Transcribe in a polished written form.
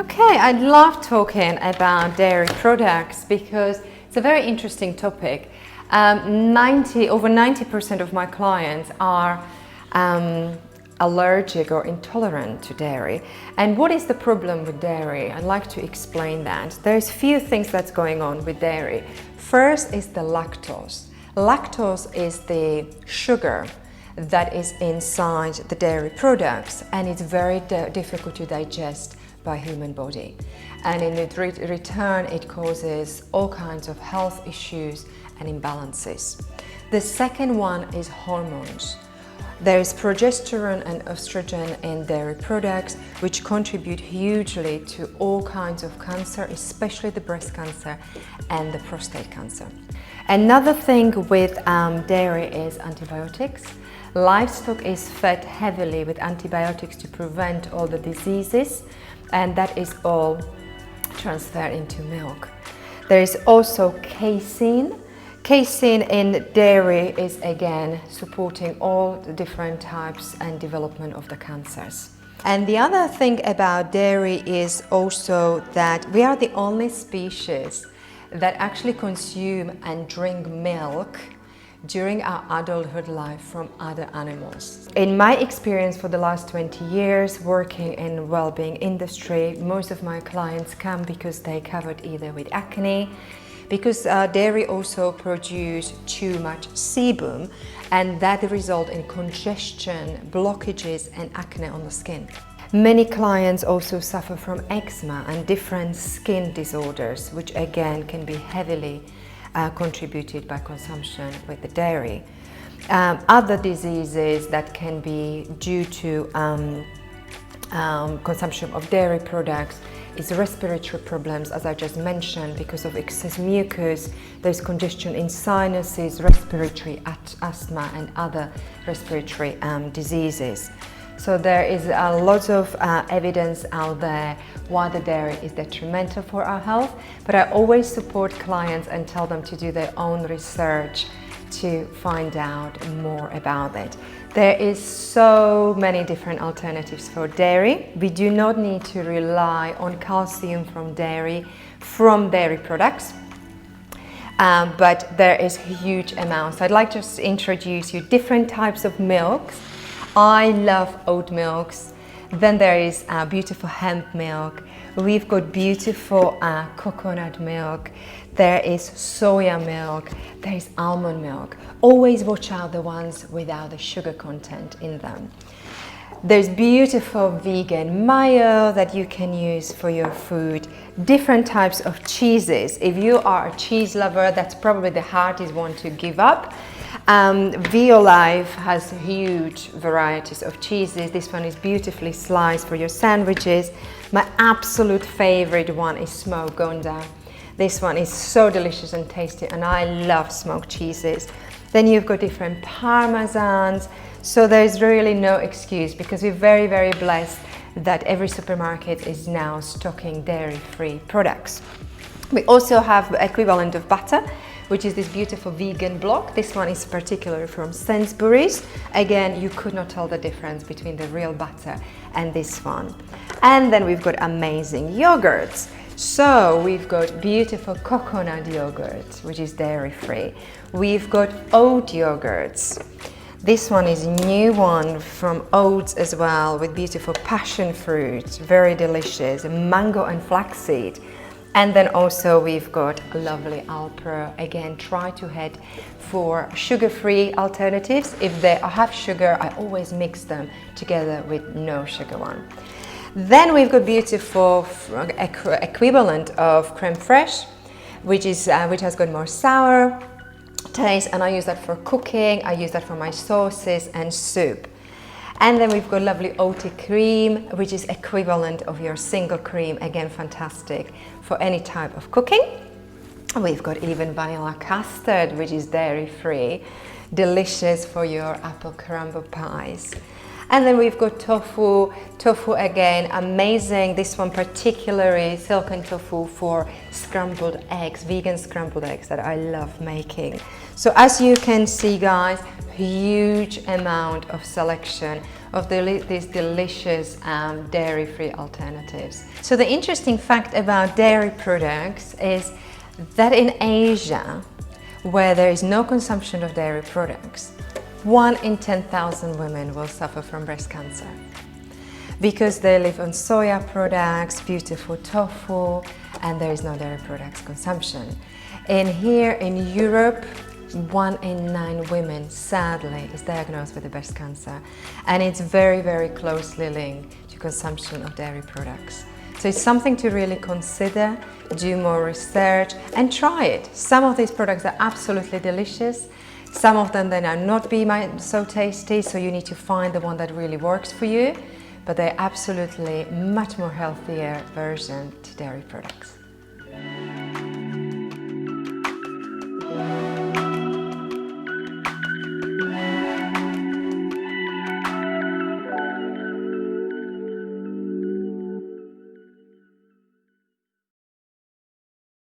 Okay, I love talking about dairy products because it's a very interesting topic. Over 90% of my clients are allergic or intolerant to dairy. And what is the problem with dairy? I'd like to explain that. There's few things that's going on with dairy. First is the lactose. Lactose is the sugar that is inside the dairy products, and it's very difficult to digest by human body, and in return it causes all kinds of health issues and imbalances. The second one is hormones. There is progesterone and estrogen in dairy products, which contribute hugely to all kinds of cancer, especially the breast cancer and the prostate cancer. Another thing with dairy is antibiotics. Livestock is fed heavily with antibiotics to prevent all the diseases, and that is all transferred into milk. There is also casein. Casein in dairy is again supporting all the different types and development of the cancers. And the other thing about dairy is also that we are the only species that actually consume and drink milk during our adulthood life from other animals. In my experience for the last 20 years working in well-being industry, most of my clients come because they covered either with acne, because dairy also produce too much sebum, and that result in congestion, blockages and acne on the skin. Many clients also suffer from eczema and different skin disorders, which again can be heavily contributed by consumption with the dairy. Other diseases that can be due to consumption of dairy products is respiratory problems, as I just mentioned, because of excess mucus. There's congestion in sinuses, respiratory asthma and other respiratory diseases. So there is a lot of evidence out there why the dairy is detrimental for our health, but I always support clients and tell them to do their own research to find out more about it. There is so many different alternatives for dairy. We do not need to rely on calcium from dairy products. But there is huge amounts. I'd like to just introduce you different types of milks. I love oat milks. Then there is beautiful hemp milk. We've got beautiful coconut milk. There is soya milk. There is almond milk. Always watch out the ones without the sugar content in them. There's beautiful vegan mayo that you can use for your food. Different types of cheeses. If you are a cheese lover, that's probably the hardest one to give up. Violife has huge varieties of cheeses. This one is beautifully sliced for your sandwiches. My absolute favorite one is smoked Gouda. This one is so delicious and tasty, and I love smoked cheeses. Then you've got different parmesans. So there's really no excuse, because we're very, very blessed that every supermarket is now stocking dairy-free products. We also have the equivalent of butter, which is this beautiful vegan block. This one is particularly from Sainsbury's. Again, you could not tell the difference between the real butter and this one. And then we've got amazing yogurts. So we've got beautiful coconut yogurt, which is dairy-free. We've got oat yogurts. This one is a new one from oats as well, with beautiful passion fruit, very delicious, mango and flaxseed. And then also we've got a lovely Alpro. Again, try to head for sugar-free alternatives. If they have sugar, I always mix them together with no sugar one. Then we've got beautiful equivalent of creme fraiche, which has got more sour taste, and I use that for cooking. I use that for my sauces and soup. And then we've got lovely oaty cream, which is equivalent of your single cream. Again, fantastic for any type of cooking. We've got even vanilla custard, which is dairy-free, delicious for your apple crumble pies. And then we've got tofu. Tofu again, amazing. This one particularly silken tofu for scrambled eggs, vegan scrambled eggs that I love making. So as you can see, guys, huge amount of selection of these delicious dairy-free alternatives. So the interesting fact about dairy products is that in Asia, where there is no consumption of dairy products, 1 in 10,000 women will suffer from breast cancer because they live on soya products, beautiful tofu, and there is no dairy products consumption. And here in Europe, 1 in 9 women, sadly, is diagnosed with breast cancer, and it's very, very closely linked to consumption of dairy products. So it's something to really consider, do more research, and try it. Some of these products are absolutely delicious. Some of them then are not so tasty, so you need to find the one that really works for you. But they're absolutely much more healthier version to dairy products.